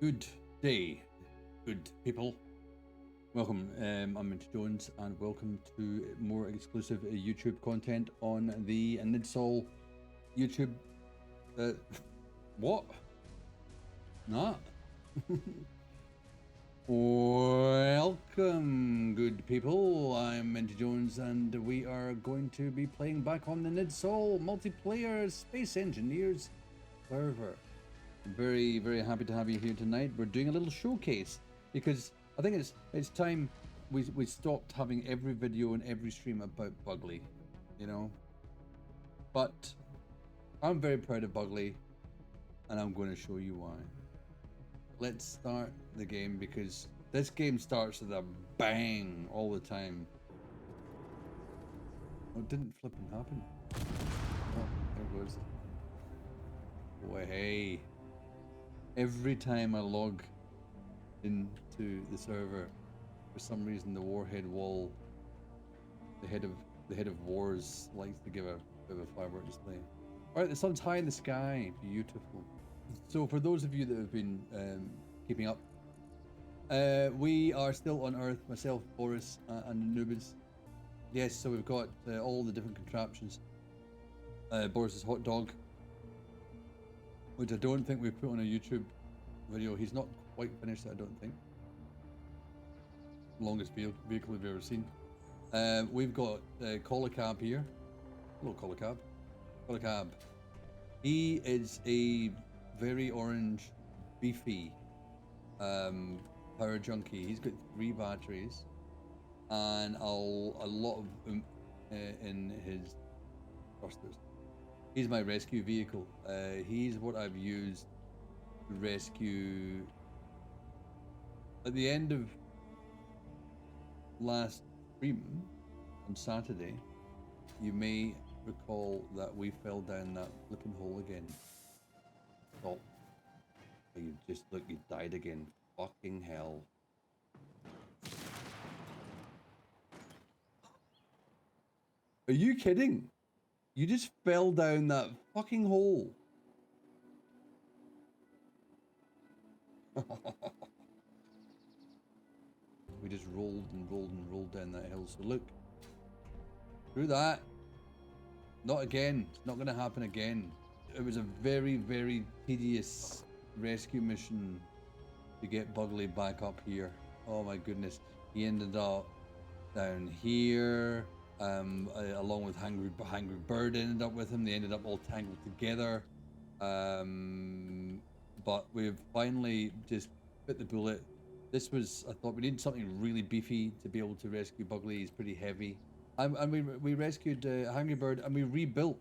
Good day, good people. Welcome, I'm Minty Jones, and welcome to more exclusive YouTube content on the Nidsol YouTube. What? Nah. Welcome, good people. I'm Minty Jones, and we are going to be playing back on the Nidsol multiplayer Space Engineers server. Very, very happy to have you here tonight. We're doing a little showcase because I think it's time we stopped having every video and every stream about Bugly, you know. But I'm very proud of Bugly, and I'm going to show you why. Let's start the game because this game starts with a bang all the time. Oh, it didn't flipping happen. Oh, there it goes. Oh, hey. Every time I log into the server, for some reason the warhead wall, the head of wars likes to give a bit of a firework display. All right, the sun's high in the sky, beautiful. So for those of you that have been keeping up, we are still on Earth. Myself, Boris, and Anubis. Yes, so we've got all the different contraptions. Boris's hot dog, which I don't think we've put on a YouTube video. He's not quite finished, I don't think. Longest vehicle we've ever seen. We've got Colacab here. Hello, Colacab. Colacab. He is a very orange, beefy power junkie. He's got 3 batteries and a lot of in his thrusters. He's my rescue vehicle. He's what I've used to rescue at the end of last stream on Saturday. You may recall that we fell down that flipping hole again. Oh, you just look, you died again. Fucking hell. Are you kidding? You just fell down that fucking hole. We just rolled and rolled and rolled down that hill. So look, through that. Not again. It's not going to happen again. It was a very, very tedious rescue mission to get Bugly back up here. Oh my goodness. He ended up down here. Along with Hungry Bird ended up with him. They ended up all tangled together. But we've finally just bit the bullet. This was, I thought we needed something really beefy to be able to rescue Bugly. He's pretty heavy. And we rescued Hungry Bird, and we rebuilt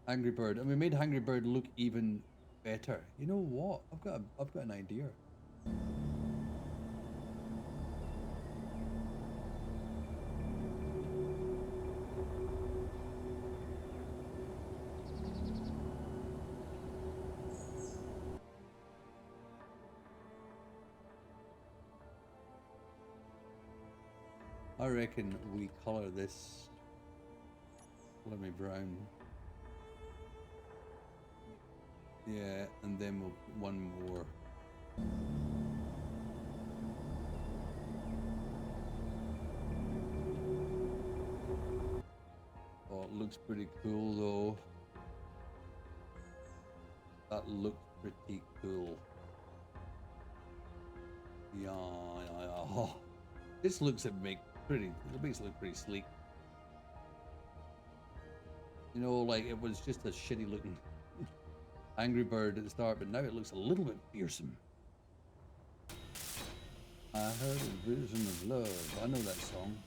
Angry Bird, and we made Hungry Bird look even better. You know what? I've got an idea. I reckon we color this, color me brown. Yeah, and then we'll put one more. Oh, it looks pretty cool though. That looks pretty cool. Yeah. Oh, this looks it makes it look pretty sleek. You know, like it was just a shitty looking Angry Bird at the start, but now it looks a little bit fearsome. I heard a vision of love. I know that song.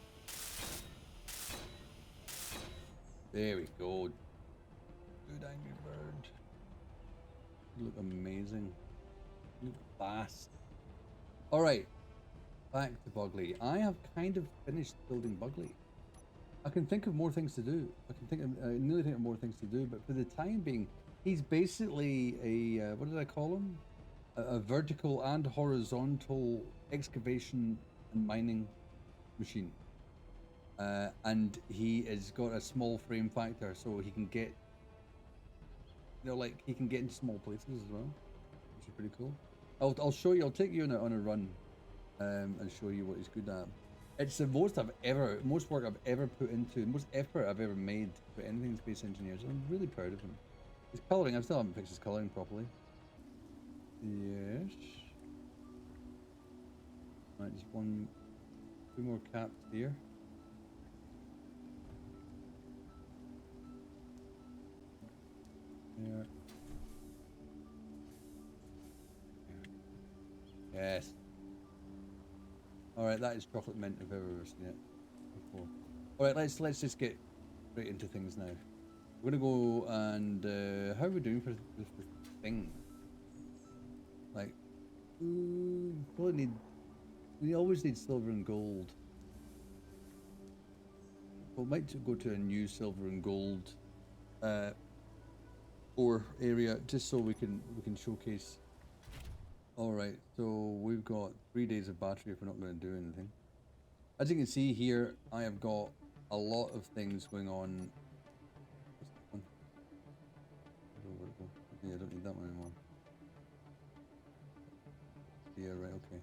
There we go. Good Angry Bird. You look amazing. You look fast. Alright. Back to Bugly. I have kind of finished building Bugly. I can think of more things to do. I nearly think of more things to do, but for the time being, he's basically a, what did I call him? A vertical and horizontal excavation and mining machine. And he has got a small frame factor, so he can get, you know, like he can get into small places as well, which is pretty cool. I'll show you. I'll take you on a run, and show you what he's good at. It's the most work I've ever put into, most effort I've ever made to put anything in Space Engineers. I'm really proud of him. His colouring, I still haven't fixed his colouring properly. Yes. Right, just two more caps here. There. Yes. Alright, that is chocolate mint if I've ever seen it before. Alright, let's just get right into things now. We're gonna go and how are we doing for this thing? Like, we always need silver and gold. We might go to a new silver and gold ore area just so we can showcase. Alright, so we've got 3 days of battery if we're not going to do anything. As you can see here, I have got a lot of things going on. What's that one? Yeah, I don't need that one anymore. Yeah, right, okay.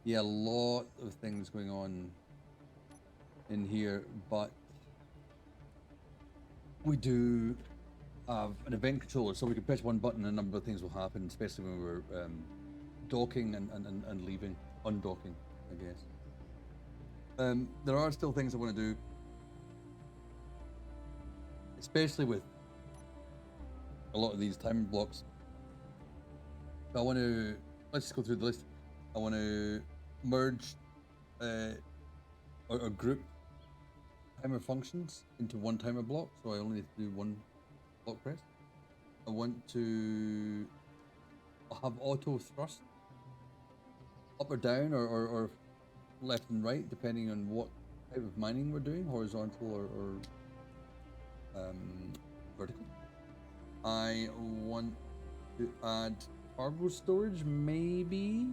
Yeah, a lot of things going on in here, but we do have an event controller, so we can press one button and a number of things will happen, especially when we're docking and leaving, undocking, I guess. There are still things I want to do, especially with a lot of these time blocks. So I want to, let's just go through the list. I want to merge or group timer functions into one timer block, so I only need to do one block press. I want to have auto thrust up or down or left and right depending on what type of mining we're doing, horizontal or vertical. I want to add cargo storage, maybe.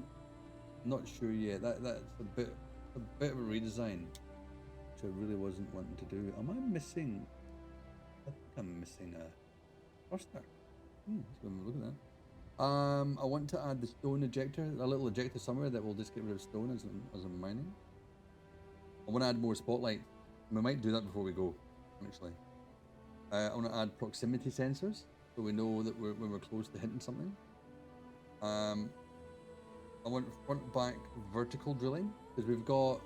Not sure yet. That's a bit of a redesign, which I really wasn't wanting to do. Am I missing? I think I'm missing a thruster. Let's go and look at that. I want to add the stone ejector, a little ejector somewhere that will just get rid of stone as I'm mining. I want to add more spotlight. We might do that before we go, actually. I want to add proximity sensors so we know that when we're close to hitting something. I want front back vertical drilling because we've got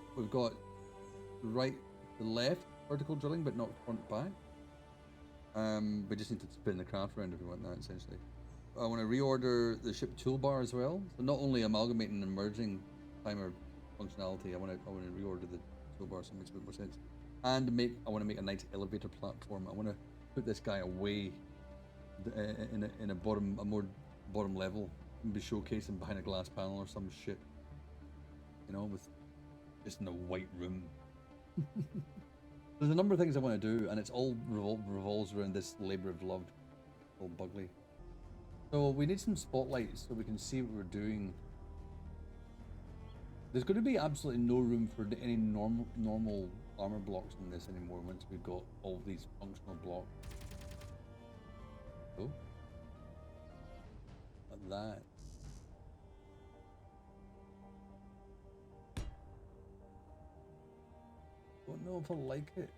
right to left vertical drilling but not front back. We just need to spin the craft around if we want that, essentially. I want to reorder the ship toolbar as well. So not only amalgamating and merging timer functionality, I want to reorder the toolbar so it makes a bit more sense. And I want to make a nice elevator platform. I want to put this guy away in a more bottom level and be showcasing behind a glass panel or some shit. You know, with just in a white room. There's a number of things I want to do, and it's all revolves around this labor of love called Bugley. So we need some spotlights so we can see what we're doing. There's going to be absolutely no room for any normal armor blocks in this anymore once we've got all these functional blocks. Oh, like that. Don't know if I like it.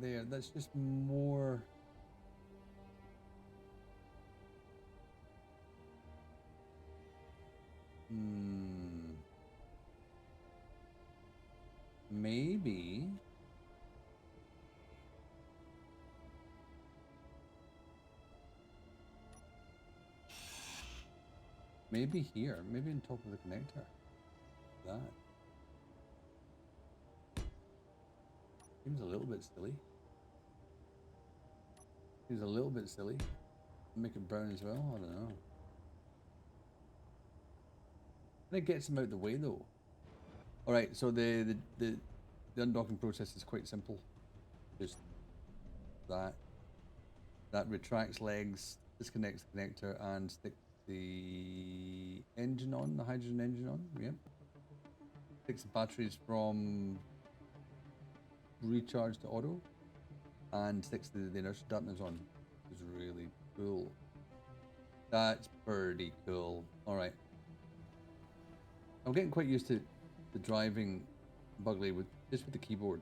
There, that's just more. Maybe. Maybe here. Maybe on top of the connector. That. Seems a little bit silly. Seems a little bit silly. Make it brown as well. I don't know. And it gets them out the way though. All right. So the undocking process is quite simple. Just that retracts legs, disconnects the connector, and sticks the engine on, the hydrogen engine on. Yep. Takes the batteries from recharge to auto, and sticks the inertia dampeners on. It's really cool. That's pretty cool. All right. I'm getting quite used to driving Bugley with just with the keyboard.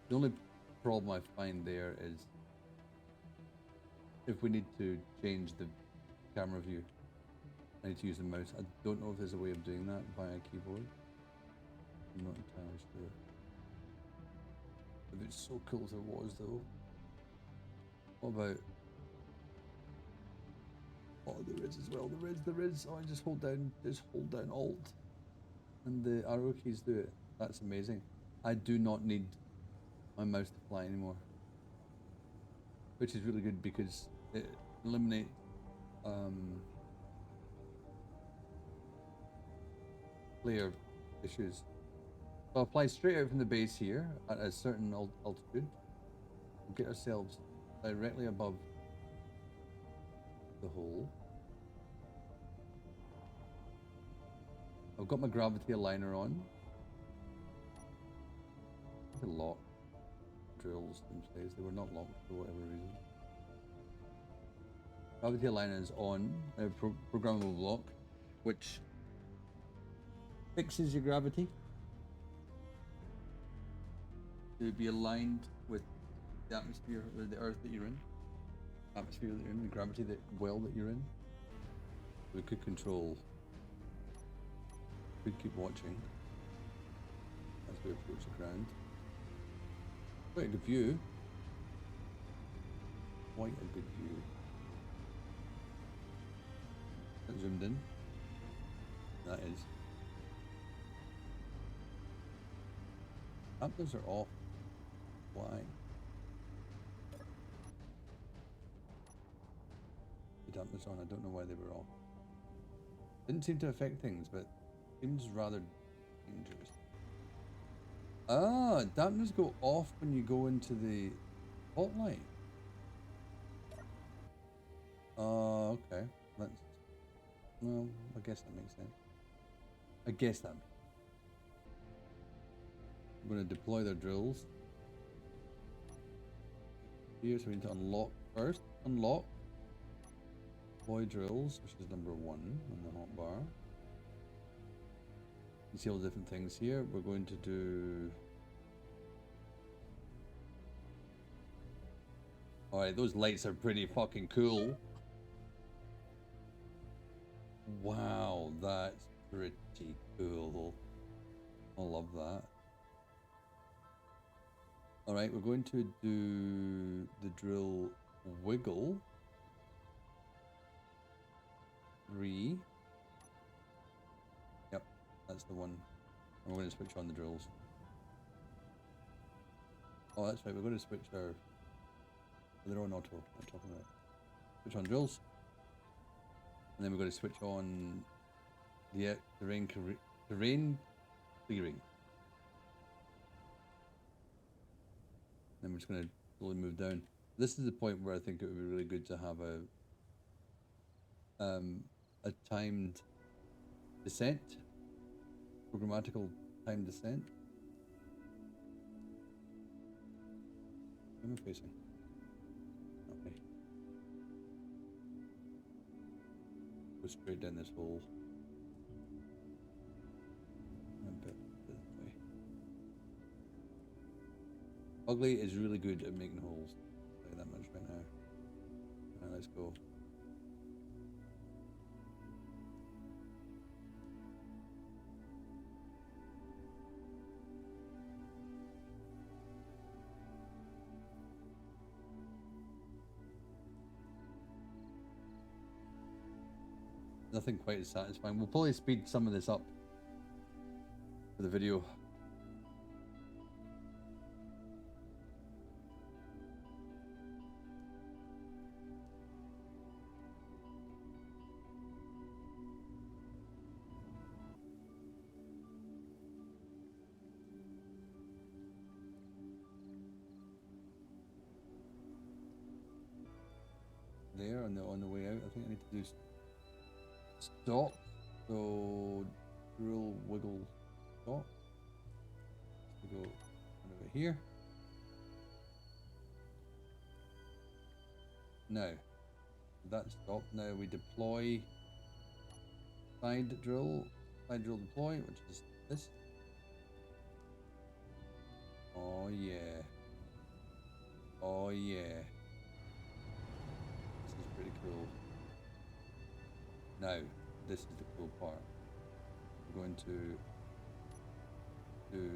The only problem I find there is if we need to change the camera view, I need to use the mouse. I don't know if there's a way of doing that via keyboard. I'm not entirely sure. If it's so cool as it was though. What about... Oh, there is as well. There is. Oh, I just hold down Alt, and the arrow keys do it. That's amazing. I do not need my mouse to fly anymore, which is really good because it eliminates player issues. So I'll fly straight out from the base here at a certain altitude. We'll get ourselves directly above the hole. I've got my gravity aligner on. To lock drills themselves. They were not locked for whatever reason. Gravity aligner is on. A programmable block, which fixes your gravity to be aligned with the atmosphere or the earth that you're in. Atmosphere that you're in, the gravity well that you're in. We could control. We could keep watching as we approach the ground. Quite a good view. Quite a good view. That zoomed in. That is. Dampers are off. Why? The dampers on. I don't know why they were off. Didn't seem to affect things, but seems rather dangerous. Ah, dampers go off when you go into the spotlight. Oh, okay. That's... Well, I guess that makes sense. I guess that makes... I'm going to deploy their drills. Here, so we need to unlock first. Unlock. Deploy drills, which is number 1 on the hotbar. You see all the different things here. We're going to do... Alright, those lights are pretty fucking cool. Wow, that's pretty cool. I love that. Alright, we're going to do the drill wiggle. 3. Yep, that's the one. And we're going to switch on the drills. Oh, that's right, we're going to switch our... They're on auto, I'm talking about. Switch on drills. And then we're going to switch on the terrain clearing. Then we're just going to slowly move down. This is the point where I think it would be really good to have a timed descent, programmatical timed descent. Where am I facing? Okay. Go straight down this hole. And a bit this way. Ugly is really good at making holes. I'll tell you that much right now. Alright, let's go. Nothing quite as satisfying. We'll probably speed some of this up for the video. There on the way out, I think I need to do stop. So drill wiggle stop. So go over here. Now that's stopped. Now we deploy side drill side drill deploy, which is this. Oh yeah. Oh yeah. This is pretty cool. Now, this is the cool part. We're going to do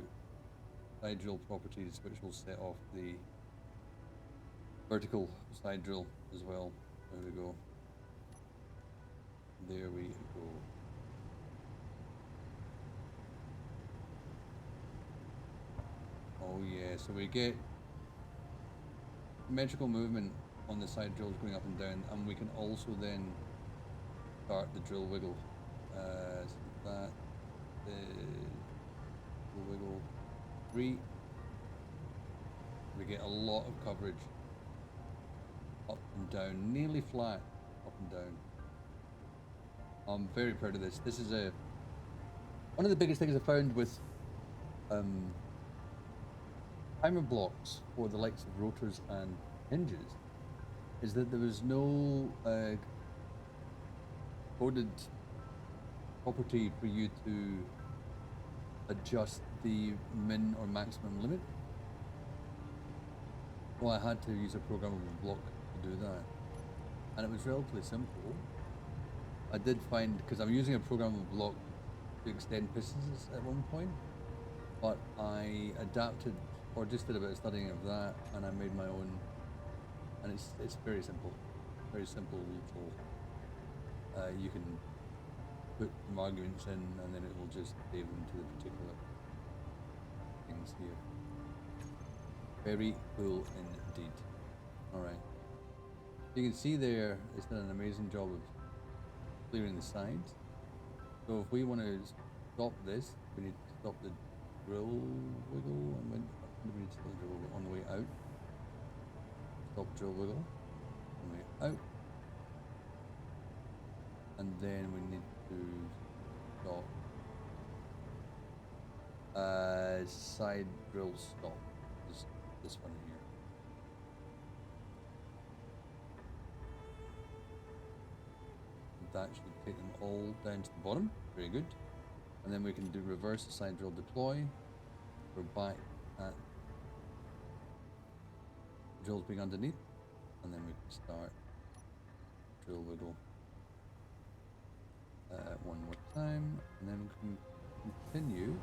side drill properties, which will set off the vertical side drill as well. There we go. There we go. Oh yeah, so we get symmetrical movement on the side drills going up and down, and we can also then start the drill wiggle. So that is drill wiggle 3. We get a lot of coverage up and down, nearly flat, up and down. I'm very proud of this. This is one of the biggest things I found with timer blocks for the likes of rotors and hinges is that there was no coded property for you to adjust the min or maximum limit. Well, I had to use a programmable block to do that, and it was relatively simple. I did find, because I'm using a programmable block to extend pistons at one point, but I adapted or just did a bit of studying of that, and I made my own, and it's very simple little. You can put some arguments in, and then it will just save them to the particular things here. Very cool indeed. All right, you can see there it's done an amazing job of clearing the sides. So if we want to stop this, we need to stop the drill wiggle, and when we need to stop the drill wiggle on the way out. Stop drill wiggle on the way out, and then we need to stop side drill stop. This one here. That should take them all down to the bottom. Very good. And then we can do reverse side drill deploy. We're back at drills being underneath, and then we can start drill wiggle one more time, and then we can continue.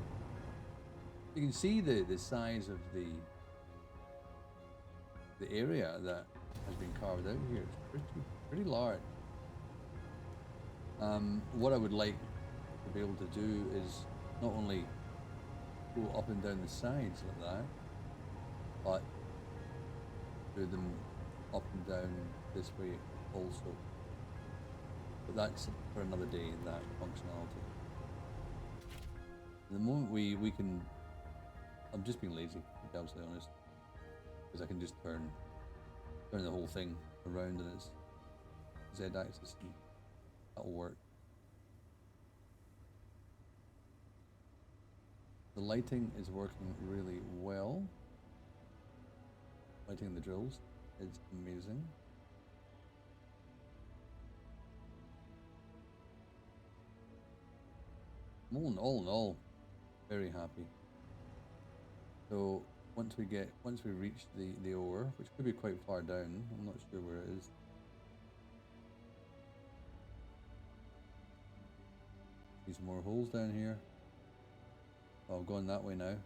You can see the size of the area that has been carved out here. It's pretty large. What I would like to be able to do is not only go up and down the sides like that, but do them up and down this way also. But that's for another day, that functionality. The moment we can, I'm just being lazy, to be absolutely honest, because I can just turn the whole thing around in its Z-axis, and that'll work. The lighting is working really well. Lighting the drills is amazing. All in all, very happy. So once we reach the ore, which could be quite far down, I'm not sure where it is. See some more holes down here. Oh, I've gone that way now.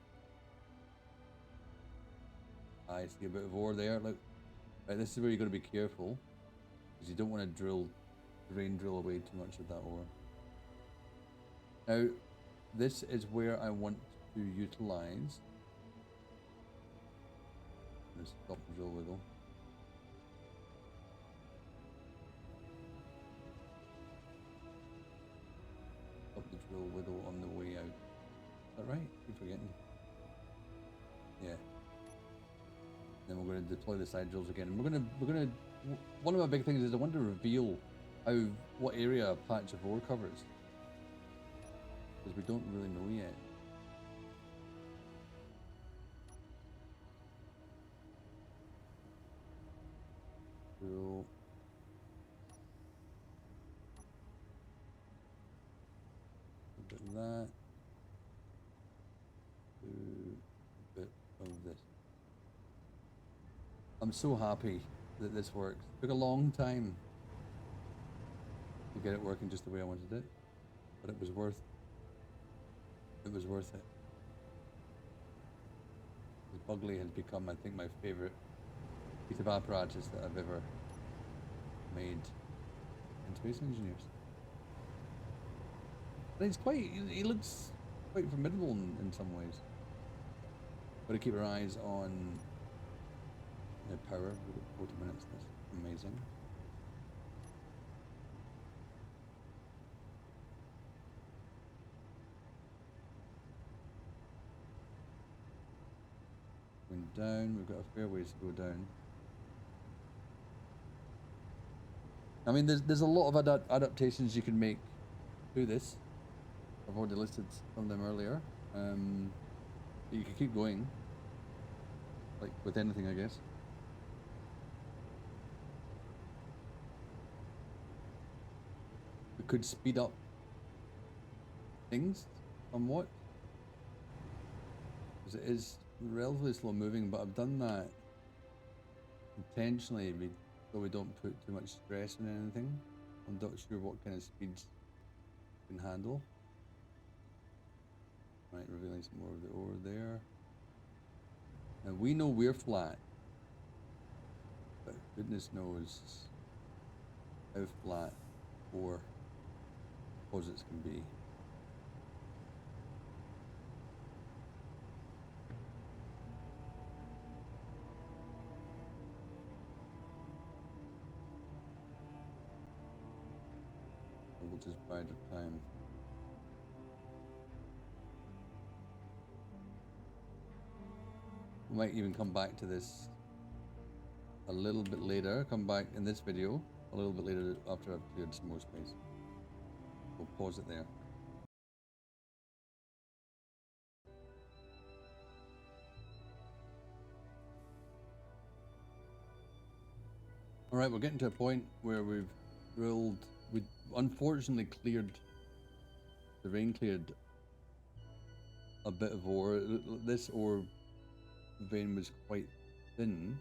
I see a bit of ore there. Look, right, this is where you've got to be careful, because you don't want to drain drill away too much of that ore. Now, this is where I want to utilize. I'm going to stop the drill wiggle. Stop the drill wiggle on the way out. Is that right? Keep forgetting. Yeah. Then we're going to deploy the side drills again. And we're going to. One of my big things is I want to reveal what area a patch of ore covers, because we don't really know yet. Cool. A bit that. Do a bit of this. I'm so happy that this works. It took a long time to get it working just the way I wanted it, but it was worth it. The Bugly has become, I think, my favorite piece of apparatus that I've ever made in Space Engineers. And it's quite, he looks quite formidable in some ways. Got to keep our eyes on the power. We've got 40 minutes, that's amazing. Going down, we've got a fair ways to go down. I mean, there's a lot of adaptations you can make to this. I've already listed some of them earlier. You can keep going, like with anything, I guess. We could speed up things somewhat, because it is relatively slow moving, but I've done that intentionally so we don't put too much stress on anything. I'm not sure what kind of speeds we can handle. Right, revealing some more of the ore there. And we know we're flat, but goodness knows how flat ore deposits can be. We'll just bide our time. We might even come back to this a little bit later, come back in this video a little bit later after I've cleared some more space. We'll pause it there. Alright, we're getting to a point where we unfortunately cleared, the rain cleared a bit of ore. This ore vein was quite thin,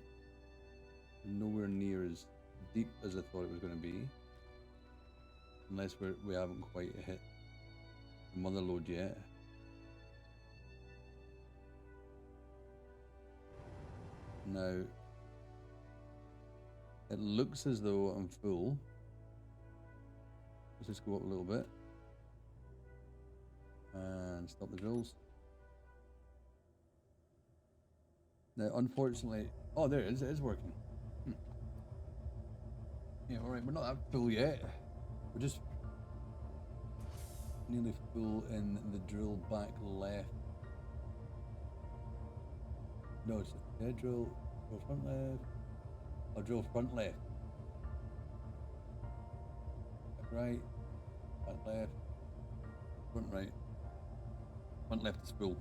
nowhere near as deep as I thought it was going to be, unless we haven't quite hit the mother lode yet. Now it looks as though I'm full. Let's just go up a little bit and stop the drills. Now, unfortunately, oh, there it is. It is working. Yeah, all right. We're not that full yet. We're just nearly full in the drill back left. No, it's a dead drill. Drill front left. Oh, drill front left. Back right. Back left. Front right. Front left is full.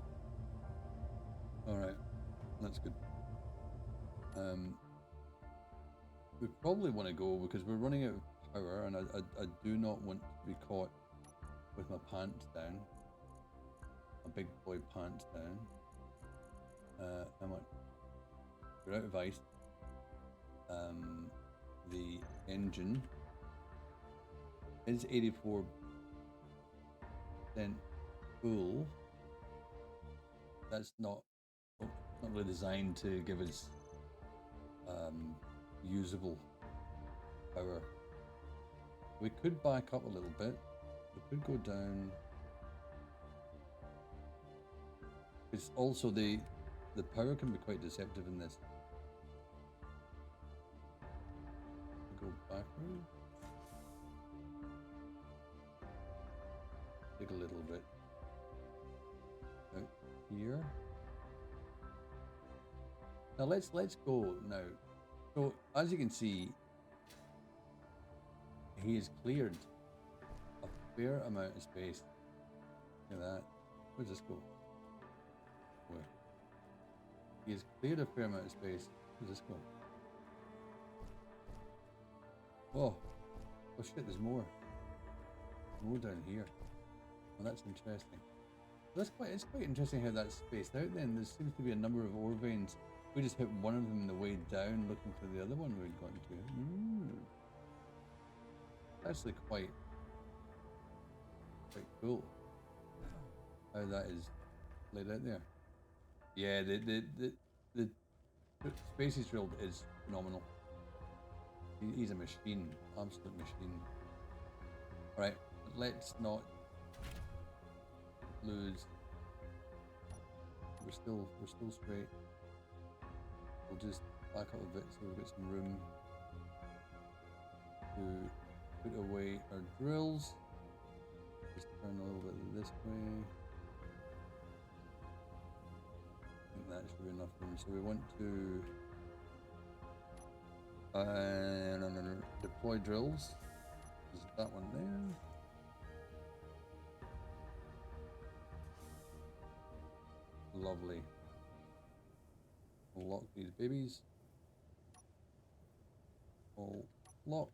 All right. That's good. We probably want to go because we're running out of power, and I do not want to be caught with my pants down. My big boy pants down. How much? We're out of ice. The engine is 84% full. That's not really designed to give us usable power. We could back up a little bit. We could go down. It's also the power can be quite deceptive in this. Go backwards. Take a little bit out here. Now let's go now. So as you can see, he has cleared a fair amount of space. Look at that. Where's this go? Where? He has cleared a fair amount of space. Where's this go? Oh shit, there's more. More down here. Well, that's interesting. It's quite interesting how that's spaced out then. There seems to be a number of ore veins. We just hit one of them on the way down looking for the other one we'd gotten to. Actually quite cool how that is laid out there. Yeah, the space he's drilled is phenomenal. He's a machine, absolute machine. Alright, let's not lose. We're still straight. We'll just back up a bit so we've got some room to put away our drills. Just turn a little bit this way. I think that should be enough room. So we want to deploy drills. Is that one there? Lovely. We'll lock these babies. All locked.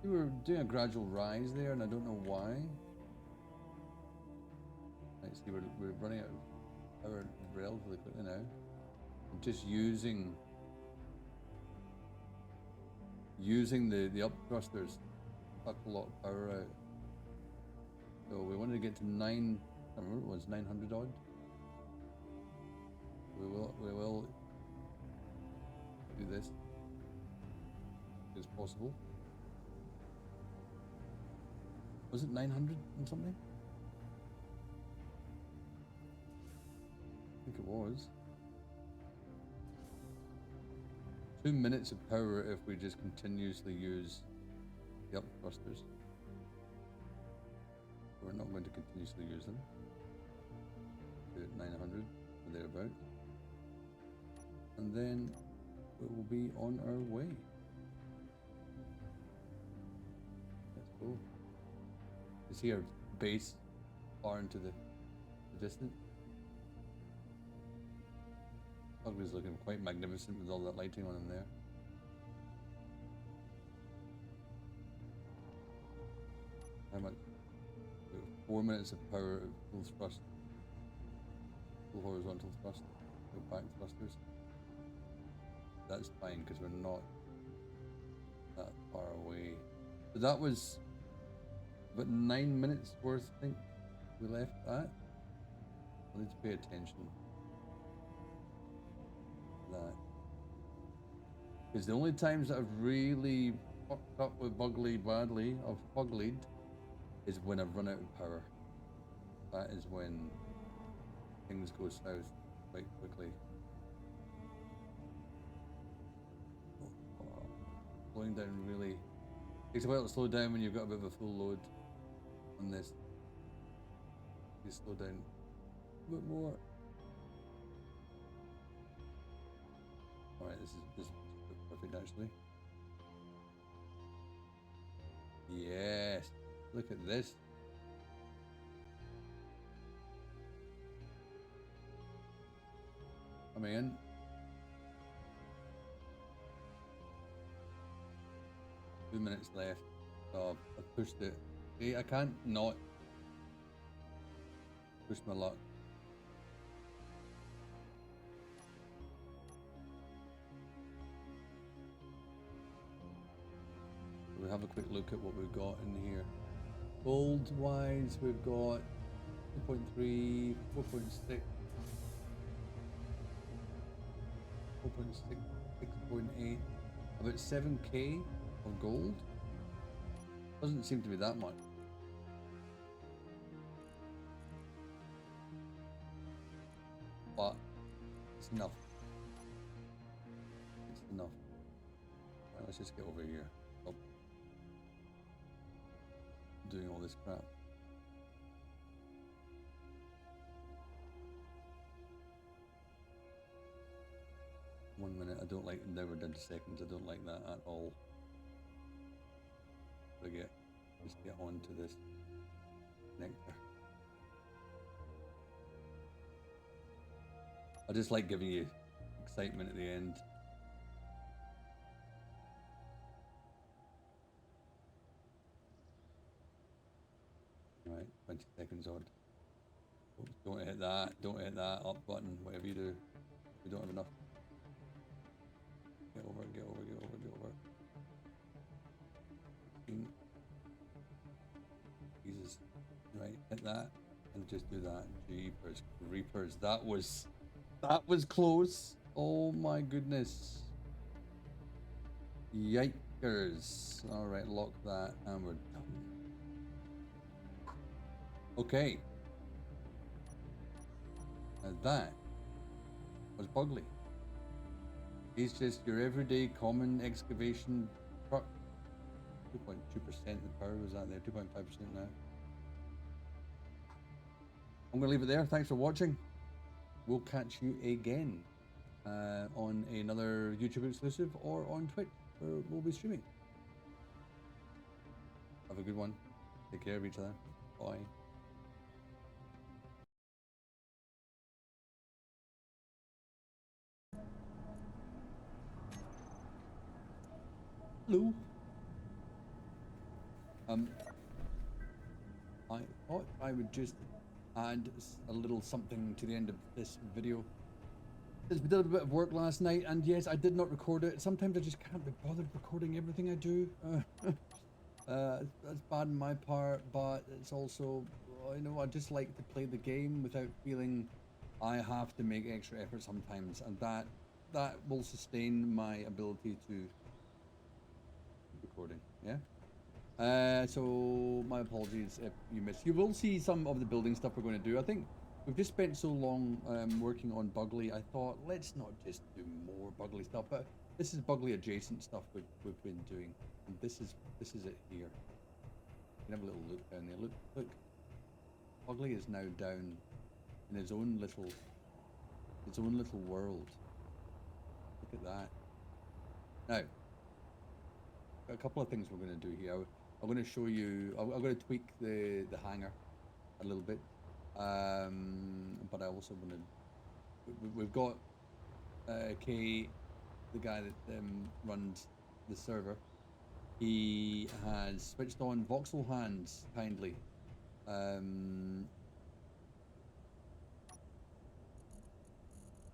We were doing a gradual rise there, and I don't know why. Right, see, we're running out of power relatively quickly now. I'm just using the up thrusters to suck a lot of power out. So we wanted to get to 9. I remember it was 900 odd. We will do this as possible. Was it 900 and something? I think it was. 2 minutes of power if we just continuously use the up thrusters. We're not going to continuously use them. Do it 900 or thereabouts. And then we will be on our way. Let's go. You see our base far into the distance. Ugly's looking quite magnificent with all that lighting on him there. How much? 4 minutes of power of full thrust, full horizontal thrust, no back thrusters. That's fine because we're not that far away. So that was about 9 minutes worth, I think, we left at. I need to pay attention to that. Because the only times that I've really fucked up with Bugly badly, I've fuglied, is when I've run out of power. That is when things go south quite quickly. Slowing down really takes a while to slow down when you've got a bit of a full load on this. You slow down a bit more. Alright, this is perfect actually. Yes, look at this. Coming in. Two minutes left. Oh, I pushed it. See, I can't not push my luck. We have a quick look at what we've got in here. Gold wise, we've got 2.3, 4.6, 4.6, 6.8, about 7k of gold. Doesn't seem to be that much. But it's enough. It's enough. Right, let's just get over here. Stop doing all this crap. One minute, I don't like, now we're down to seconds, I don't like that at all. Just get on to this nectar. I just like giving you excitement at the end. 20 seconds odd. Don't hit that. Don't hit that up button. Whatever you do, we don't have enough. Get over. Get over. Get over. Get over. Jesus. Right. Hit that and just do that. Jeepers creepers. That was close. Oh my goodness. Yikers. All right. Lock that and we're done. Okay. Now that was Bugley. He's just your everyday common excavation truck. 2.2% of the power was that there, 2.5% now. I'm going to leave it there. Thanks for watching. We'll catch you again on another YouTube exclusive or on Twitch where we'll be streaming. Have a good one. Take care of each other. Bye. Hello. I thought I would just add a little something to the end of this video. We did a bit of work last night, and yes, I did not record it. Sometimes I just can't be bothered recording everything I do. That's bad on my part, but it's also, you know, I just like to play the game without feeling I have to make extra effort sometimes, and that will sustain my ability to keep recording. Yeah. So my apologies if you missed. You will see some of the building stuff we're going to do. I think we've just spent so long working on Bugley. I thought let's not just do more Bugley stuff, but this is Bugley adjacent stuff we've been doing, and this is it here. You can have a little look down there. Look. Bugley is now down in his own little world. Look at that. Now, a couple of things we're going to do here. I'm going to show you. I'm going to tweak the hangar a little bit, but I also want to. We've got Kay, the guy that runs the server. He has switched on voxel hands kindly.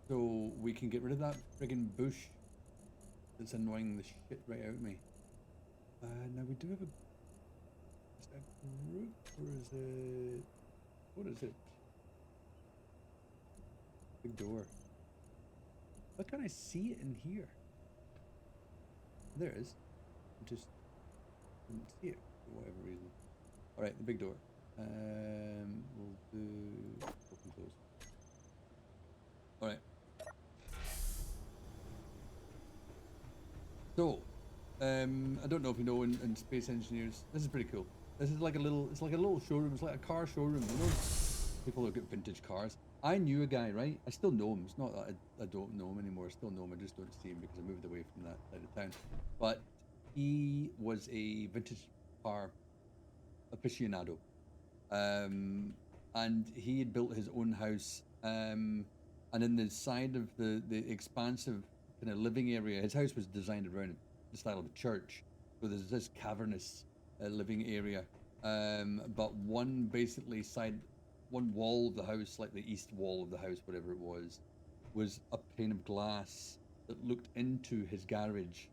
So we can get rid of that friggin' bush that's annoying the shit right out of me. Now we do have a group, or is it, what is it? Big door. Why can't I see it in here? There it is. I just didn't see it for whatever reason. Alright, the big door. We'll do open close. Alright. So I don't know if you know in space engineers, this is pretty cool. This is like a little, it's like a little showroom. It's like a car showroom. You know, people who get vintage cars. I knew a guy, right? I still know him. It's not that I don't know him anymore. I still know him. I just don't see him because I moved away from that side of town. But he was a vintage car aficionado, and he had built his own house. And in the side of the expansive kind of living area, his house was designed around the style of a church. So there's this cavernous living area, but one wall of the house, like the east wall of the house, whatever it was a pane of glass that looked into his garage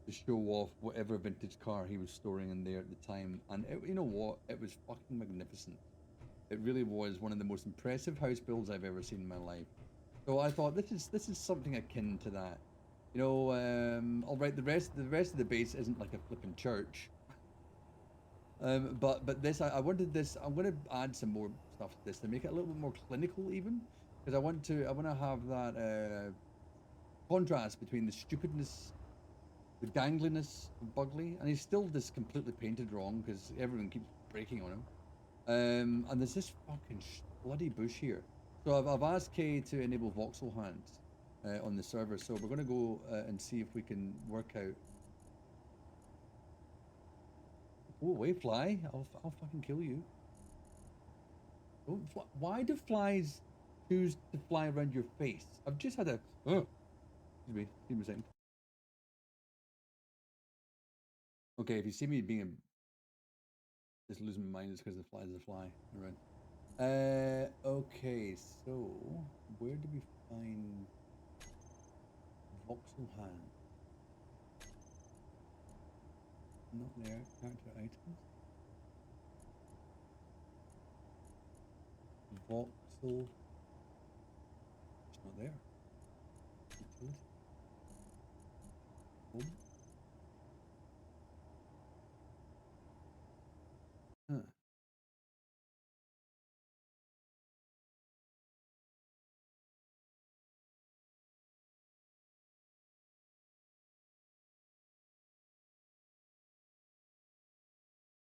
to show off whatever vintage car he was storing in there at the time. And you know what? It was fucking magnificent. It really was one of the most impressive house builds I've ever seen in my life. So I thought this is something akin to that. You know, all right, the rest of the base isn't like a flipping church. But this, I wanted this. I'm going to add some more stuff to this to make it a little bit more clinical, even, because I want to have that contrast between the stupidness, the gangliness of Bugley, and he's still just completely painted wrong because everyone keeps breaking on him. And there's this fucking bloody bush here. So I've asked Kay to enable voxel hands on the server. So we're going to go and see if we can work out. Go away, fly! I'll fucking kill you. Don't fly. Why do flies choose to fly around your face? I've just had a. Oh, excuse me. Give me a second. Okay, if you see me being Just losing my mind is because the fly is a fly. Alright. Okay, so where do we find voxel hand? Not there. Character items. Voxel. It's not there. Utility. Home. Huh.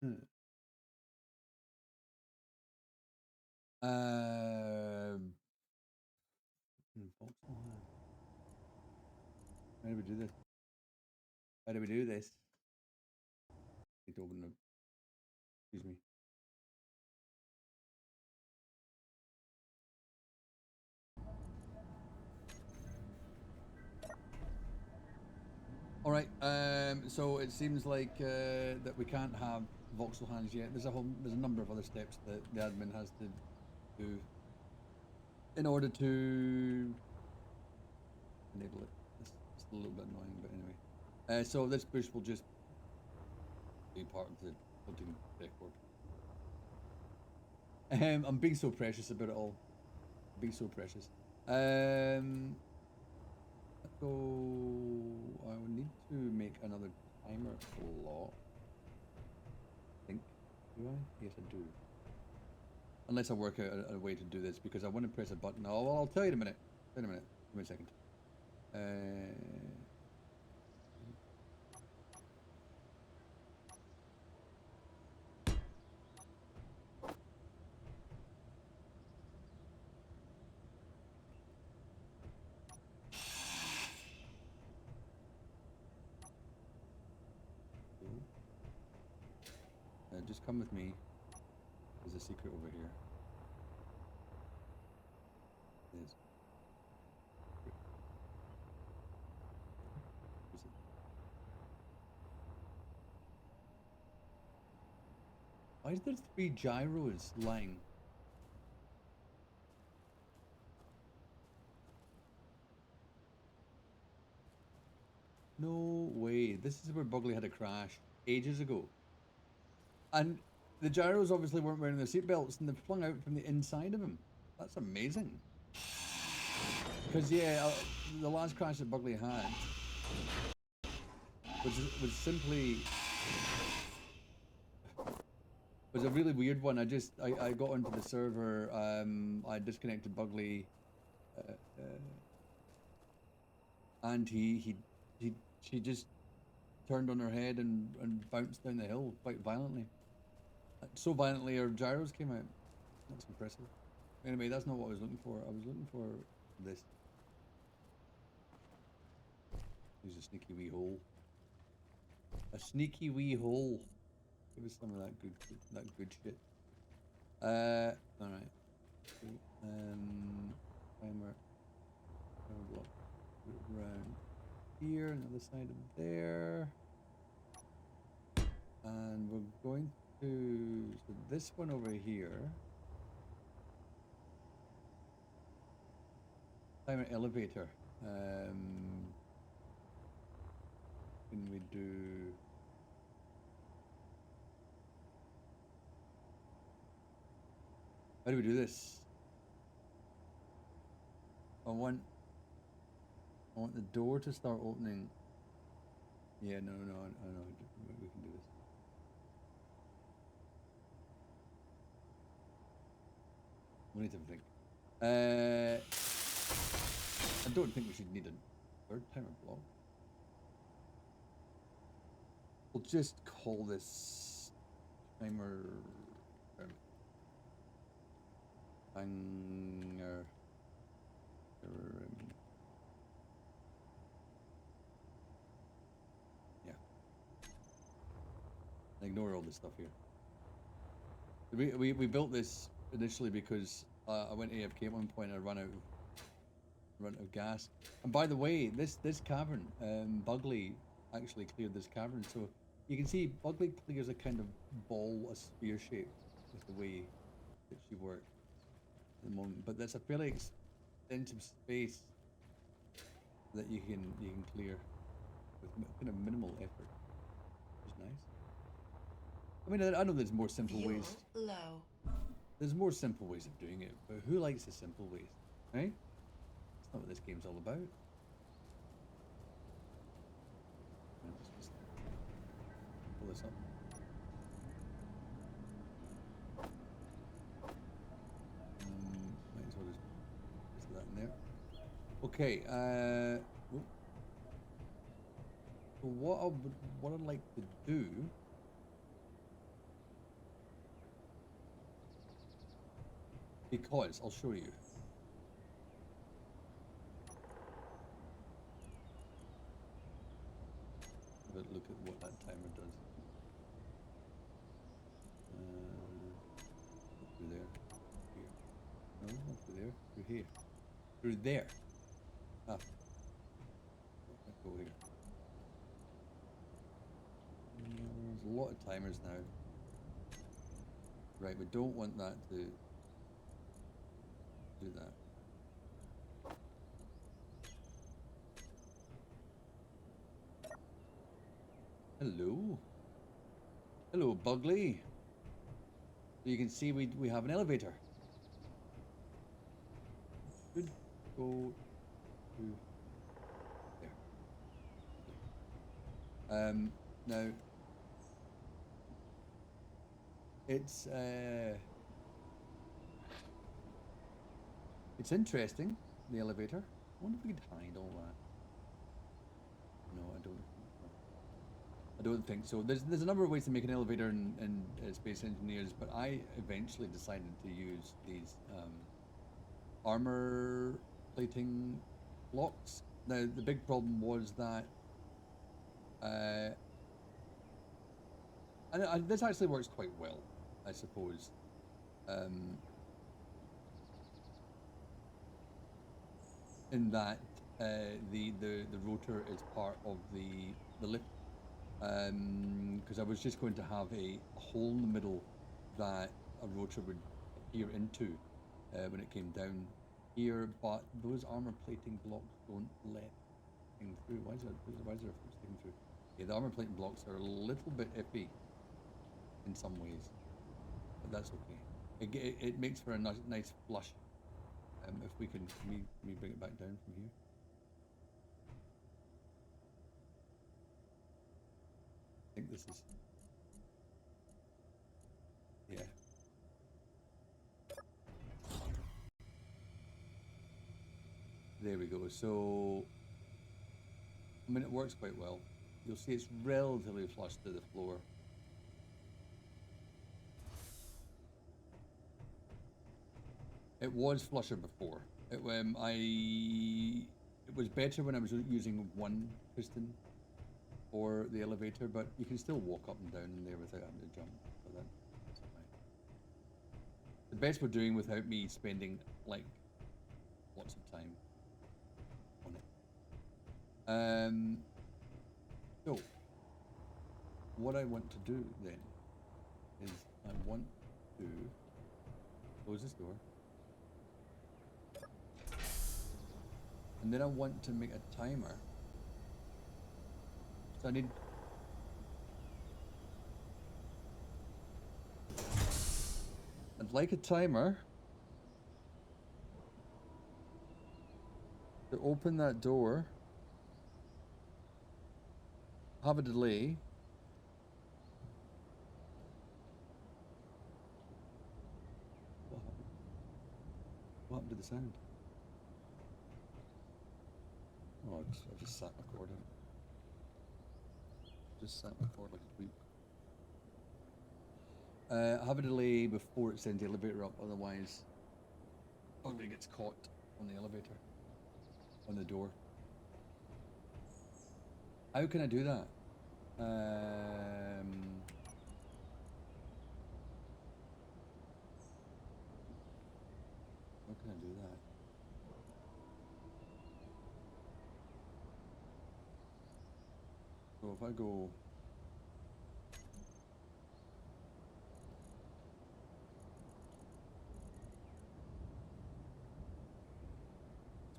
Hmm. Voxel hand. How do we do this? How do we do this? Need to open the. Excuse me. All right. So it seems like that we can't have voxel hands yet. There's a number of other steps that the admin has to do in order to enable it. It's a little bit annoying, but anyway. So this bush will just be part of the hunting record. I'm being so precious about it all. Being so precious. So I will need to make another timer clock. I think. Do I? Yes, I do. Unless I work out a way to do this, because I want to press a button. Oh, well, I'll tell you in a minute. In a minute. Give me a second. Just come with me. There's a secret over here. There's. Why is there 3 gyros lying? No way. This is where Bugley had a crash ages ago. And the gyros obviously weren't wearing their seatbelts and they flung out from the inside of him. That's amazing. Because, yeah, the last crash that Bugley had was simply... was a really weird one. I got onto the server, I disconnected Bugley, and she just turned on her head and bounced down the hill quite violently. So violently her gyros came out. That's impressive. Anyway, that's not what I was looking for. I was looking for this. There's a sneaky wee hole. A sneaky wee hole. Give us some of that good shit. Alright. Timer block. Put it around here, on the other side of there. And we're going to, so this one over here. Timer elevator. Can we do? How do we do this? I want the door to start opening. Yeah, no, I know. We can do this. We need to think. I don't think we should need a third timer block. We'll just call this timer banger. Yeah. Ignore all this stuff here. We built this initially because I went AFK at one point and I ran out of gas. And by the way, this cavern, Bugley actually cleared this cavern, so You can see Ugly clears a kind of ball, a sphere shape with the way that she works at the moment, but that's a fairly extensive space that you can clear with kind of minimal effort, which is nice. I mean, I know there's more simple ways. Low. There's more simple ways of doing it, but who likes the simple ways, right? That's not what this game's all about. Just pull this up. Might as well just that in there. Okay. So what I'd like to do because I'll show you. Have a look at what that timer does. Through there, here. No, not through there. Through here. Through there. Ah, let's go here. There's a lot of timers now. Right, we don't want that to do that. Hello. Hello, Bugly. So you can see we have an elevator. Should go to there. Now it's interesting, the elevator. I wonder if we could hide all that. No, I don't think so. There's a number of ways to make an elevator in Space Engineers, but I eventually decided to use these armor plating blocks. Now the big problem was that, and this actually works quite well, I suppose. In that the rotor is part of the lift, because I was just going to have a hole in the middle that a rotor would appear into when it came down here, but those armor plating blocks don't let things through. Why is there a thing through? Yeah, the armor plating blocks are a little bit iffy in some ways, but that's okay. It makes for a nice flush. If we can, we bring it back down from here. I think this is, yeah. There we go. So, I mean, it works quite well. You'll see it's relatively flush to the floor. It was flusher before. It was better when I was using one piston for the elevator, but you can still walk up and down in there without having to jump. So that's fine. The best we're doing without me spending like lots of time on it. So what I want to do then is I want to close this door. And then I want to make a timer. So I'd like a timer to open that door, have a delay. What happened to the sound? Oh, I just sat my cord in. Just sat my cord like a tweet. Have a delay before it sends the elevator up, otherwise probably gets caught on the elevator, on the door. How can I do that? How can I do that? So if I go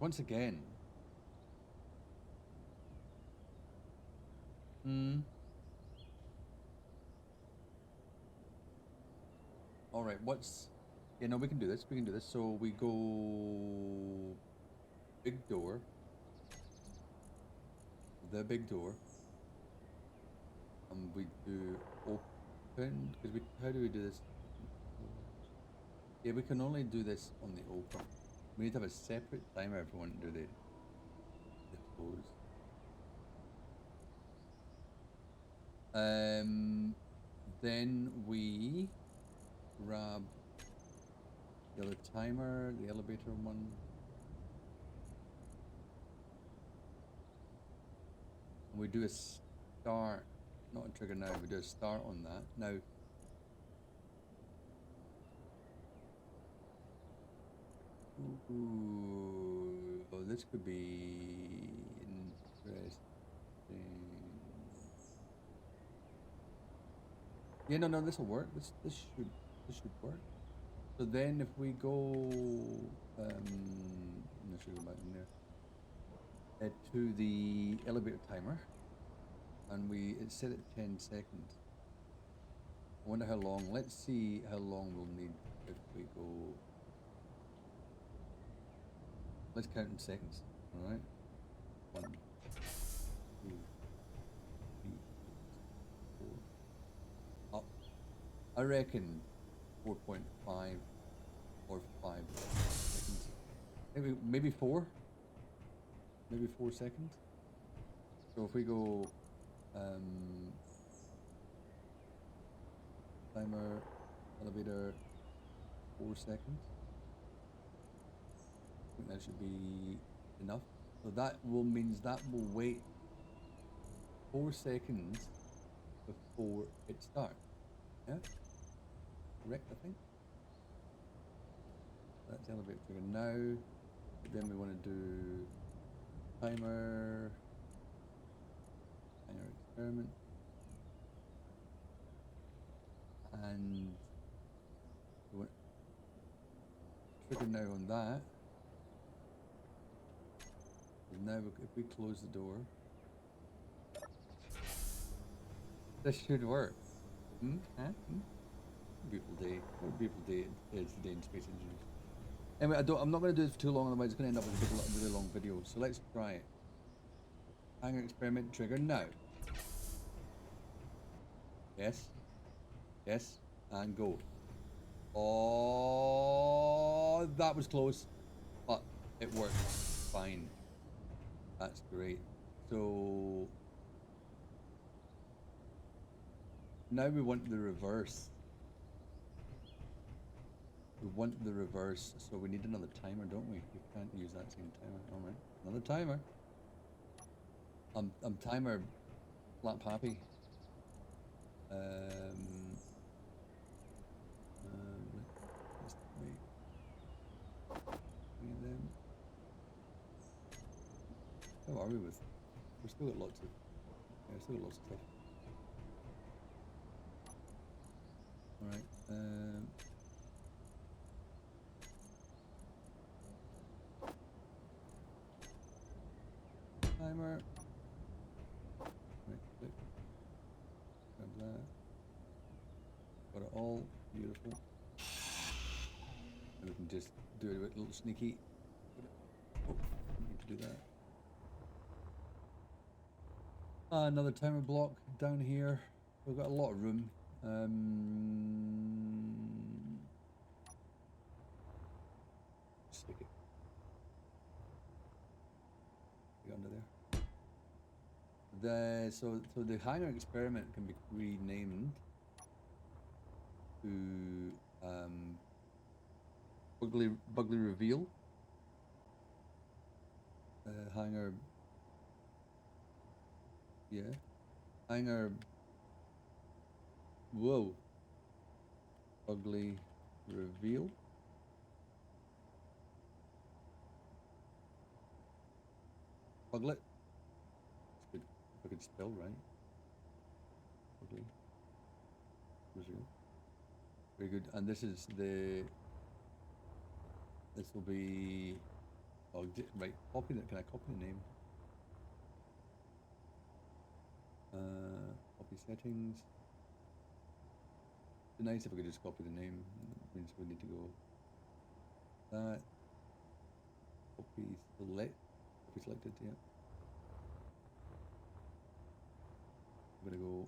Once again. All right, what's... Yeah, no, we can do this. We can do this. So we go big door. The big door. And we do open, because we... How do we do this? Yeah, we can only do this on the open. We need to have a separate timer if we want to do the close. Then we grab the other timer, the elevator one. And we do a start, not a trigger now, we do a start on that. Now, ooh, oh, this could be interesting. Yeah, no, this will work. This should work. So then if we go, I'm not sure about in there, to the elevator timer, and it's set at 10 seconds. I wonder how long. Let's see how long we'll need if we go. Let's count in seconds. All right. 1, 2, 3, 4. Up. I reckon 4.5 or 5 seconds. Maybe 4. Maybe 4 seconds. So if we go timer, elevator, 4 seconds. I think that should be enough. So that means that will wait 4 seconds before it starts. Yeah? Correct, I think. That's elevator trigger now. But then we want to do timer experiment. And we want trigger now on that. And now if we close the door, this should work. Huh? Beautiful day. What a beautiful day it is today in space engineering. Anyway, I'm not going to do this for too long, otherwise it's going to end up with a really long video. So let's try it. Hanger experiment trigger now. Yes. Yes. And go. Oh, that was close. But it worked fine. That's great. So now we want the reverse. We want the reverse, so we need another timer, don't we? We can't use that same timer. All right, another timer. I'm timer slap happy. Let's wait. Them. How are we with? We've still got lots of. Yeah, still got lots of stuff. All right. Timer. Right click. Grab that. Got it all. Beautiful. And we can just do it a little sneaky. Oh, need to do that. Another timer block down here. We've got a lot of room. Stick it. Under there. So the hanger experiment can be renamed to Bugly Reveal. Hanger. Yeah. Hanger. Whoa. Ugly Reveal. Buglet. It's good. If I could spell right. Ugly Reveal. Very good. And this will be Oh, right. Copy that. Can I copy the name? Copy settings. It'd be nice if I could just copy the name. That means we need to go that. Copy select. Copy selected. Yeah. I'm gonna go.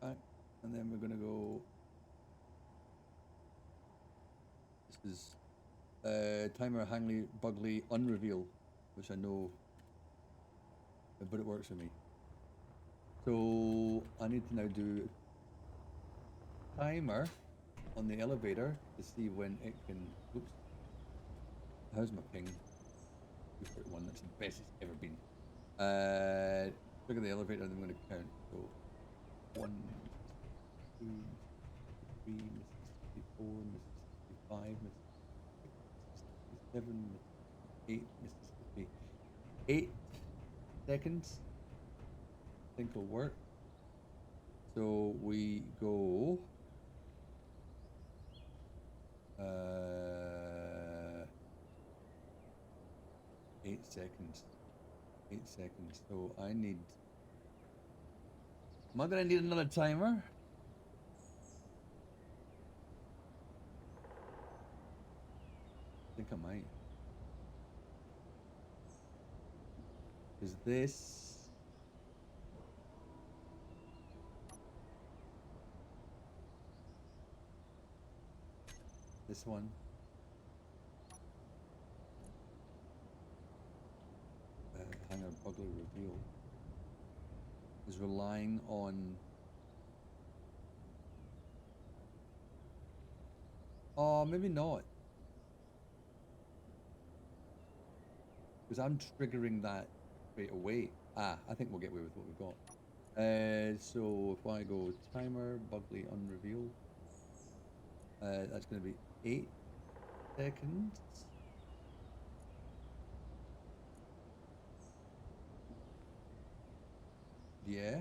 Back, and then we're gonna go. This is timer Hangley Bugley unreveal, which I know, but it works for me. So I need to now do timer on the elevator to see when it can. Oops. How's my ping? 241. That's the best it's ever been. Look at the elevator, and I'm going to count. So 1, 2, 3, Mississippi 4, Mississippi 5, Mississippi 7, Mississippi 8, Mississippi 8 seconds. I think will work. So we go 8 seconds. 8 seconds. So I need. Am I gonna need another timer? I think I might. Is this? This one. Hangar Bugler reveal is relying on. Oh, maybe not. Because I'm triggering that straight away. I think we'll get away with what we've got. So if I go timer, Bugley unreveal, that's going to be 8 seconds. Yeah.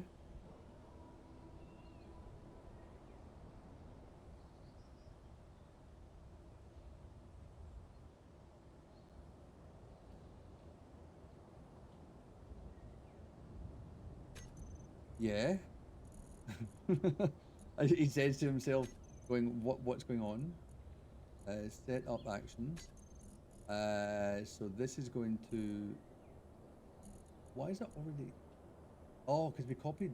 Yeah. He says to himself, going, what's going on? Set up actions. So this is going to. Why is that already? Oh, because we copied.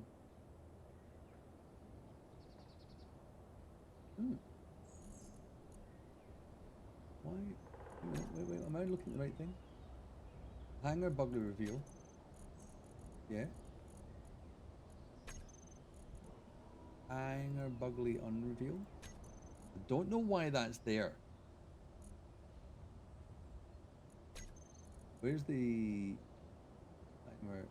Why? Wait. Am I looking at the right thing? Hangar Bugler reveal. Yeah. Hangar Bugley unreveal. I don't know why that's there. Where's the timer?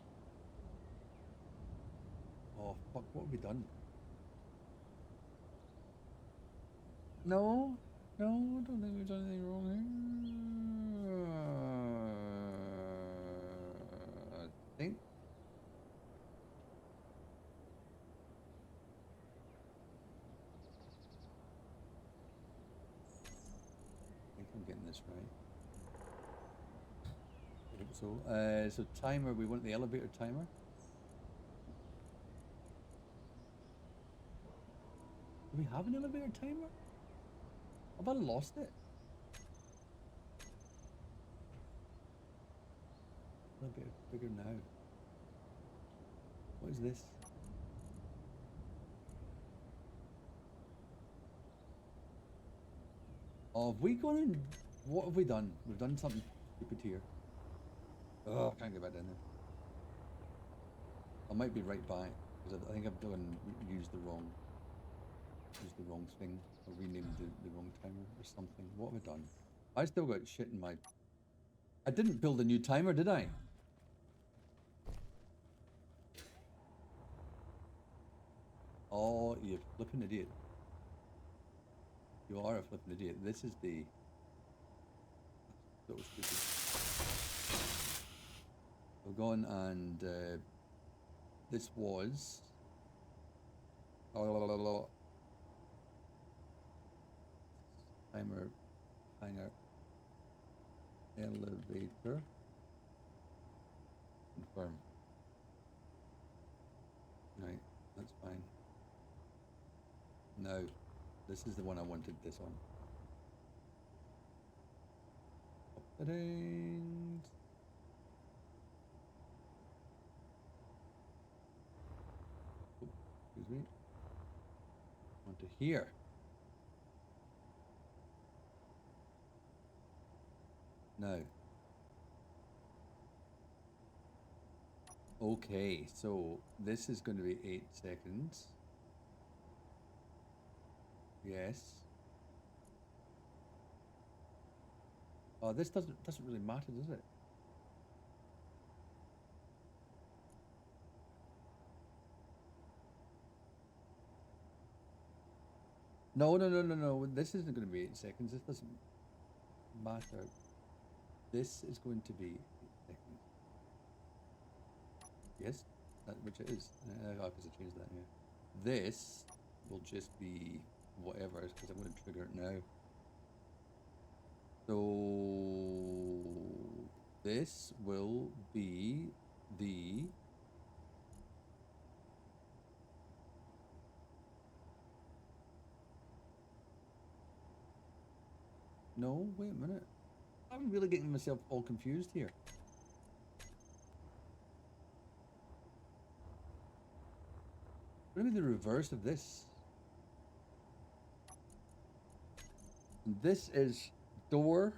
Oh fuck! What have we done? No, I don't think we've done anything wrong here. I think. I'm getting this right. I think so. So timer. We want the elevator timer. Do we have an elevator timer? Have I lost it? Elevator trigger now. What is this? Oh, have we gone in? What have we done? We've done something stupid here. Oh, I can't get back down there. I might be right back because I think I've used the wrong thing. I renamed the wrong timer or something. What have I done? I still got shit in my. I didn't build a new timer, did I? Oh, you flipping idiot. You are a flipping idiot. This is the. So stupid. We've gone and this was. Timer timer, hanger, elevator, confirm. Right, that's fine. Now, this is the one I wanted this on. Settings. Oh, excuse me. Onto here. Now. Okay, so this is going to be 8 seconds. Yes. Oh, this doesn't really matter, does it? No. This isn't going to be 8 seconds. This doesn't matter. This is going to be 8 seconds. Yes, which it is. I guess I changed that, yeah. This will just be whatever, because I'm going to trigger it now. So this will be the no, wait a minute. I'm really getting myself all confused here. What do you mean the reverse of this? This is door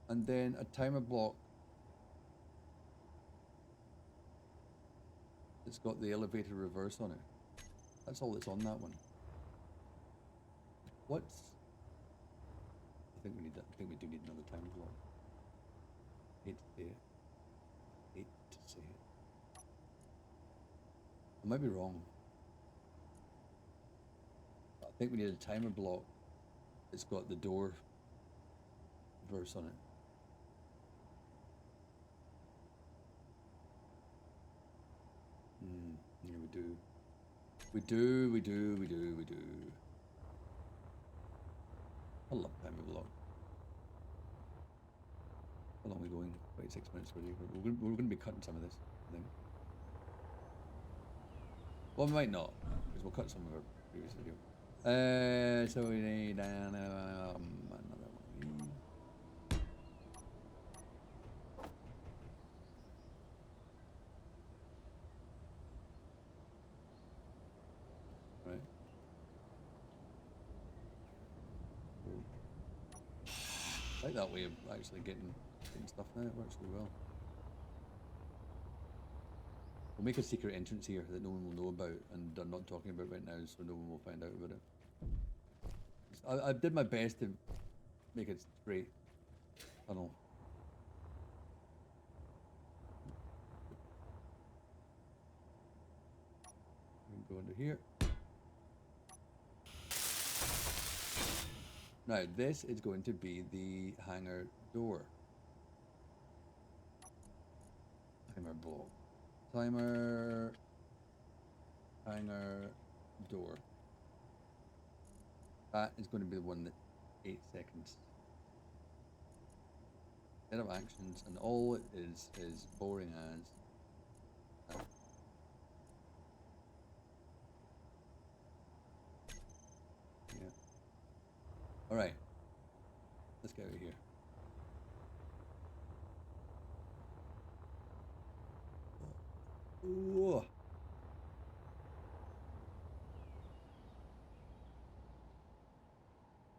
and then a timer block. It's got the elevator reverse on it. That's all that's on that one. What's... I think we do need another timer block. Hate to say it. Hate to say it. I might be wrong. I think we need a timer block. It's got the door verse on it. Yeah, we do. We do. I love timer block. How long are we going? 26 minutes already. We're going to be cutting some of this, I think. Well, we might not, because we'll cut some of our previous video. So we need another one. Right. Cool. I like that way of actually getting stuff now. It works really well. We'll make a secret entrance here that no one will know about and I'm not talking about right now, so no one will find out about it. I did my best to make it straight tunnel. We can go under here. Now this is going to be the hangar door. Timer block. Timer. Hangar door. That is going to be the one that 8 seconds. Set of actions, and all it is boring as that. Yeah. Alright. Let's get out of here. Ooh.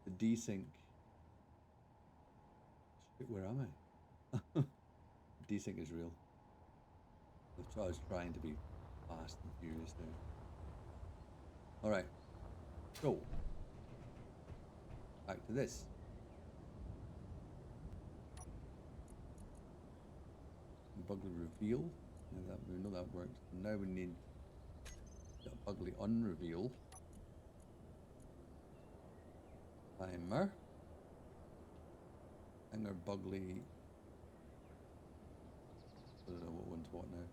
The desync. Shit, where am I? Desync is real. I was trying to be fast and furious there. Alright. So, back to this. Bugly reveal. Yeah, we know that works. Now we need the bugly unreveal. Timer. Hanger bugly. I don't know what one's what now.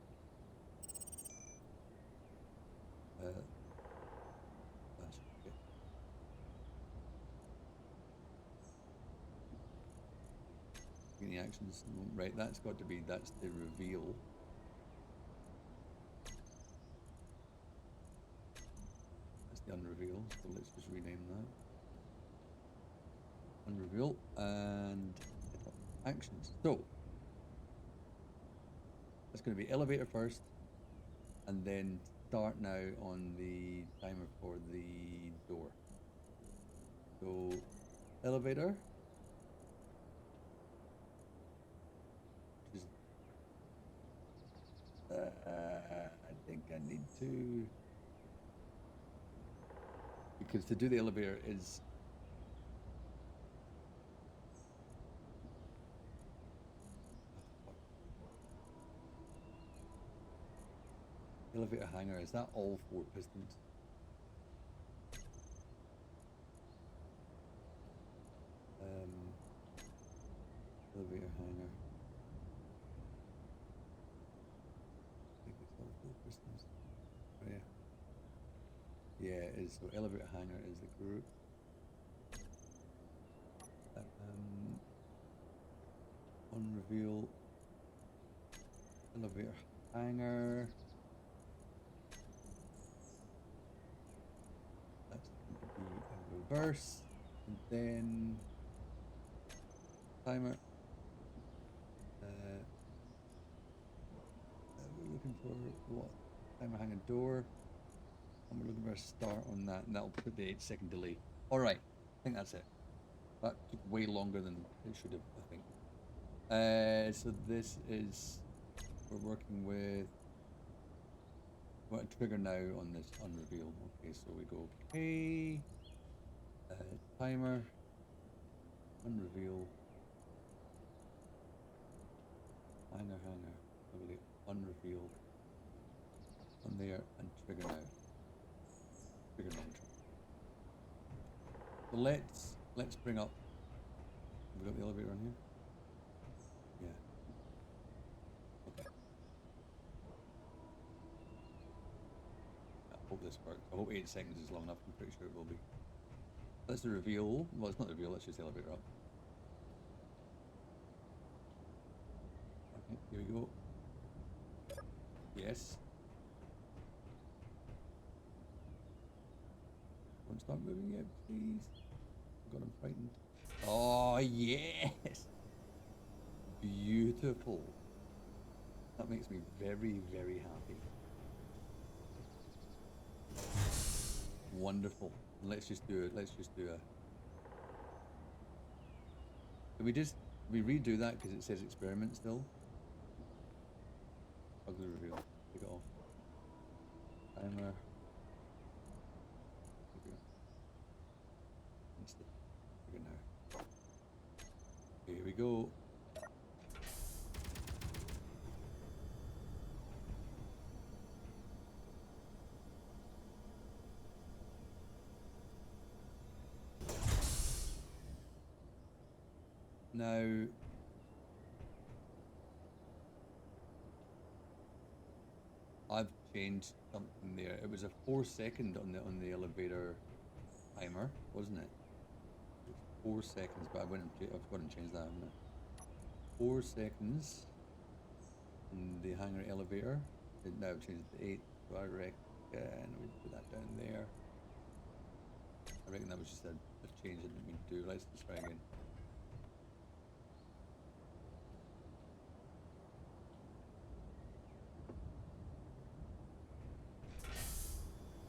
That's okay. Any actions? No, right, that's got to be, that's the reveal. That's the unreveal, so let's just rename that. Unreveal and actions. So that's going to be elevator first, and then start now on the timer for the door. So elevator, which is I think I need to, because to do the elevator is elevator hanger. Is that all 4 pistons? Elevator hanger. I think it's all 4 pistons. Oh, yeah. Yeah, it is. So elevator hanger is the group. Unreveal. Elevator hanger. That's going to be a reverse. And then timer. We're looking for what? Timer hanger door. And we're looking for a start on that, and that'll put the 8-second delay. All right, I think that's it. That took way longer than it should have, I think. So this is, we're working with, what a trigger now on this unreveal. Okay, so we go okay, timer, unreveal, hanger, probably unreveal on there, and trigger now. Trigger now. So let's bring up. Have we got the elevator on here? Yeah. Okay. I hope this works. I hope 8 seconds is long enough. I'm pretty sure it will be. That's the reveal. Well, it's not the reveal. Let's just the elevator up. Okay, here we go. Yes. Don't start moving yet, please. God, I'm frightened. Oh, yes! Beautiful. That makes me very, very happy. Wonderful. Let's just do it. Let's just do a... Can we redo that because it says experiment still? Ugly reveal. Take it off. Timer. Now. Here we go. Now, I've changed something there. It was a 4-second on the elevator timer, wasn't it? 4 seconds, but I've gone and changed that, haven't I? 4 seconds in the hangar elevator. Now I've changed it to 8, so I reckon we put that down there. I reckon that was just a change I didn't mean to do. Let's try again.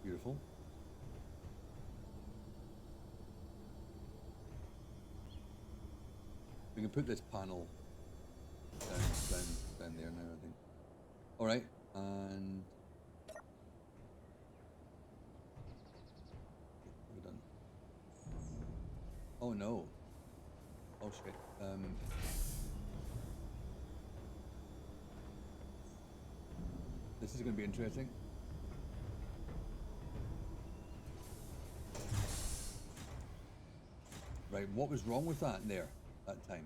Beautiful. We can put this panel down there now, I think. All right, and we're done. Oh no. Oh shit. This is going to be interesting. Right, what was wrong with that there, that time?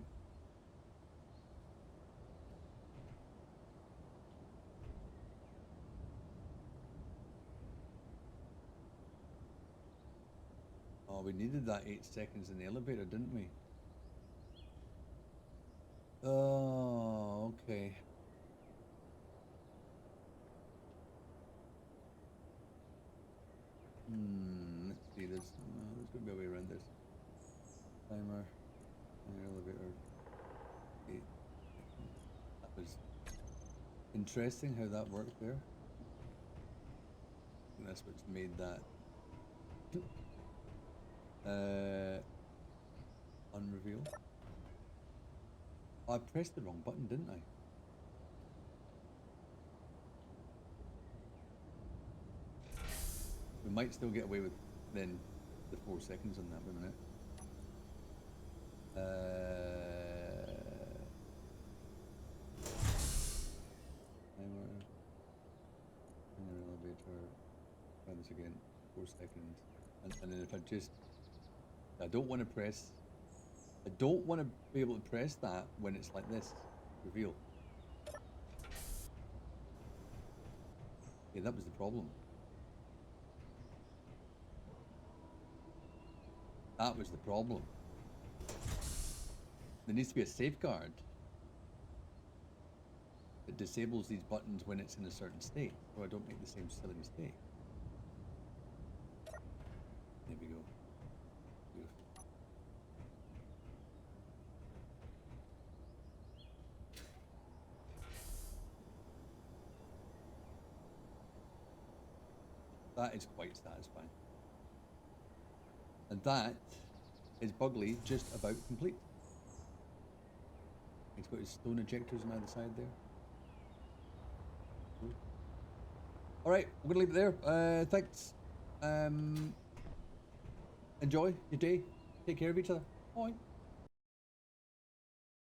Oh, we needed that 8 seconds in the elevator, didn't we? Oh, okay. Let's see. There's gonna be a way around this. Timer, elevator. Okay. That was interesting how that worked there. And that's what's made that unreveal. I pressed the wrong button, didn't I? We might still get away with then the 4 seconds on that. Wait a minute. Timer, elevator. Try this again. 4 seconds, and then if I just, I don't want to press. I don't want to be able to press that when it's like this. Reveal. Yeah, that was the problem. That was the problem. There needs to be a safeguard that disables these buttons when it's in a certain state, so I don't make the same silly mistake. There we go. Beautiful. That is quite satisfying. And that is Bugley just about complete. He's got his stone ejectors on either side there. Cool. Alright, I'm going to leave it there. Thanks. Enjoy your day. Take care of each other. Bye.